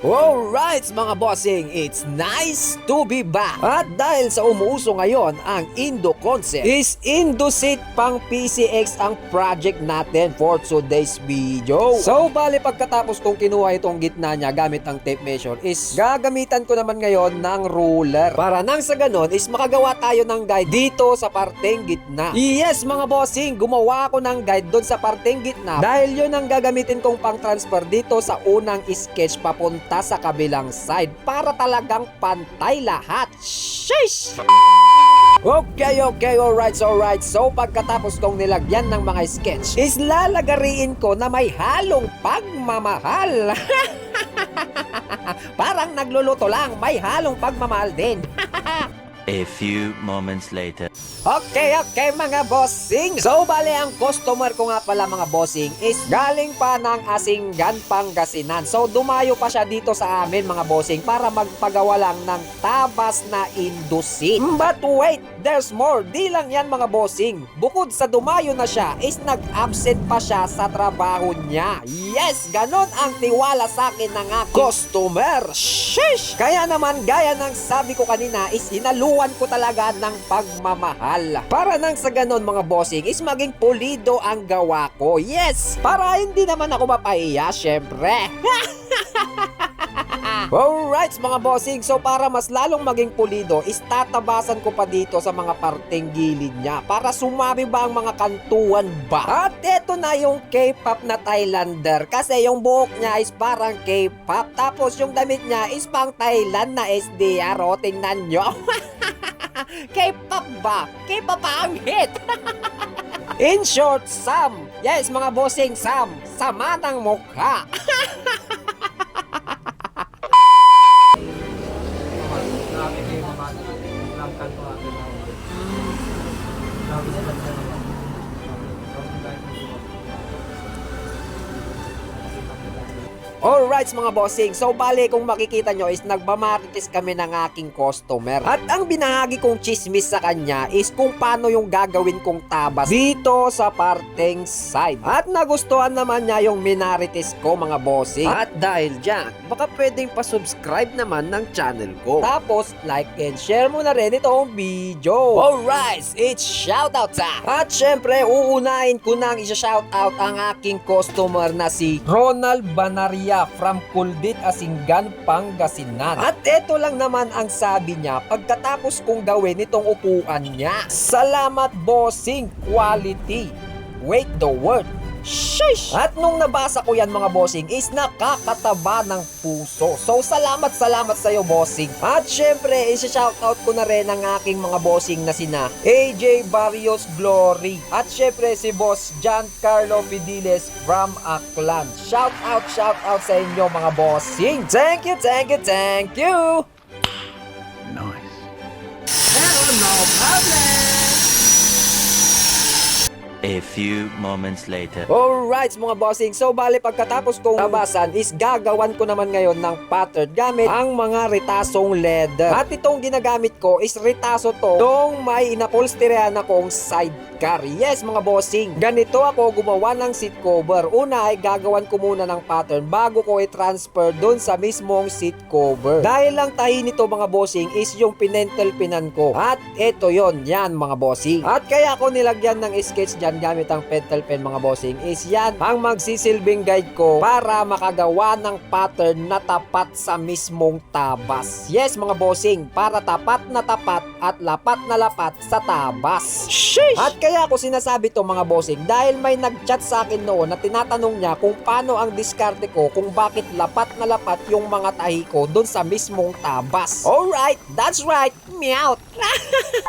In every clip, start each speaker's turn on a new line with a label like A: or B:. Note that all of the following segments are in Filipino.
A: Alright mga bossing, it's nice to be back. At dahil sa umuuso ngayon ang Indo concept, is Indoseat pang PCX ang project natin for today's video. So bali pagkatapos kong kinuha itong gitna niya gamit ang tape measure, is gagamitan ko naman ngayon ng ruler. Para nang sa ganon is makagawa tayo ng guide dito sa parteng gitna. Yes mga bossing, gumawa ako ng guide doon sa parteng gitna dahil yun ang gagamitin kong pang transfer dito sa unang sketch papunta sa kabilang side para talagang pantay lahat. Sheesh! Okay, alright. So pagkatapos kong nilagyan ng mga sketch, is lalagariin ko na may halong pagmamahal. Parang nagluluto lang, may halong pagmamahal din.
B: A few moments later.
A: Okay mga bossing. So bale ang customer ko nga pala mga bossing is galing pa ng Asinggan, Pangasinan. So dumayo pa siya dito sa amin mga bossing para magpagawa lang ng tabas na Indoseat. But wait, there's more. Di lang yan mga bossing. Bukod sa dumayo na siya is nag-absent pa siya sa trabaho niya. Yes, ganon ang tiwala sa akin ng aking customer. Sheesh! Kaya naman gaya ng sabi ko kanina is hinaluan ko talaga ng pagmamahal. Para nang sa ganon mga bossing is maging pulido ang gawa ko. Yes! Para hindi naman ako mapahiya syempre. Alright mga bossing, so para mas lalong maging pulido is tatabasan ko pa dito sa mga parteng gilid niya para sumabi ba ang mga kantuan ba. At eto na yung K-pop na Thailander kasi yung buhok niya is parang K-pop tapos yung damit niya is pang Thailand na SDR. O tingnan nyo. K-pop ba? K-pop pa ang hit. In short, Sam. Yes mga bossing, Sam. Sama ng mukha. Alright mga bossing, so bale kung makikita nyo is nagmamarites kami ng aking customer. At ang binahagi kong chismis sa kanya is kung paano yung gagawin kong tabas dito sa parteng side. At nagustuhan naman niya yung minarites ko mga bossing. At dahil dyan, baka pwedeng pa-subscribe naman ng channel ko. Tapos like and share mo na rin itong video. Alright, it's shoutout time. At syempre uunahin ko nang isa-shoutout ang aking customer na si Ronald Banaria from Kuldit, Asinggan, Pangasinan. At eto lang naman ang sabi niya pagkatapos kong gawin itong upuan niya. Salamat bossing, quality. Wait the word. Sheesh! At nung nabasa ko yan mga bossing is nakakataba ng puso. So salamat sa iyo bossing. At syempre isa-shoutout ko na rin ang aking mga bossing na sina AJ Barrios Glory. At syempre si boss Giancarlo Fideles from Aklan. Shoutout sa inyo mga bossing. Thank you.
B: Nice.
A: No problem.
B: A few moments later.
A: Alright mga bossing, so bali pagkatapos kong tabasan is gagawan ko naman ngayon ng pattern gamit ang mga ritasong leather. At itong ginagamit ko is ritaso to tong may inapolsterehan akong sidecar. Yes mga bossing, ganito ako gumawa ng seat cover. Una ay gagawan ko muna ng pattern bago ko i-transfer dun sa mismong seat cover. Dahil lang tahi nito mga bossing is yung pinentel-pinan ko. At eto yon, yan mga bossing. At kaya ako nilagyan ng sketch dyan gamit ang pentel pen mga bossing is yan ang magsisilbing guide ko para makagawa ng pattern na tapat sa mismong tabas. Yes mga bossing, para tapat na tapat at lapat na lapat sa tabas. Sheesh! At kaya ako sinasabi to mga bossing dahil may nag-chat sa akin noon na tinatanong niya kung paano ang diskarte ko kung bakit lapat na lapat yung mga tahi ko dun sa mismong tabas. Alright, that's right, meow.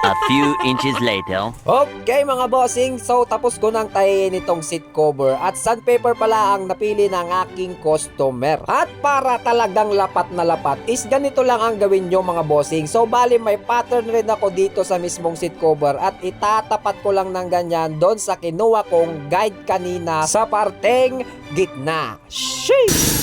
B: A few inches later.
A: Okay mga bossing, so tapos ko nang tahiin itong seat cover at sandpaper pala ang napili ng aking customer. At para talagang lapat na lapat is ganito lang ang gawin nyo mga bossing. So bali may pattern rin ako dito sa mismong seat cover at itatapat ko lang ng ganyan doon sa kinuha kong guide kanina sa parteng gitna. Sheesh!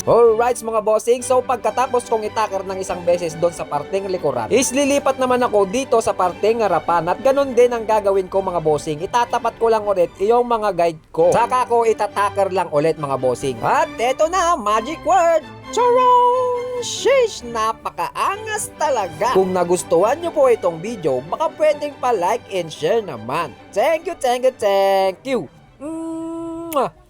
A: Alright mga bossing, so pagkatapos kong itaker ng isang beses doon sa parteng likuran, is lilipat naman ako dito sa parteng harapan at ganun din ang gagawin ko mga bossing. Itatapat ko lang ulit yung mga guide ko. Saka ko itataker lang ulit mga bossing. At eto na, magic word! Charon! Sheesh! Napakaangas talaga! Kung nagustuhan nyo po itong video, baka pwedeng pa like and share naman. Thank you, thank you, thank you! Mwah!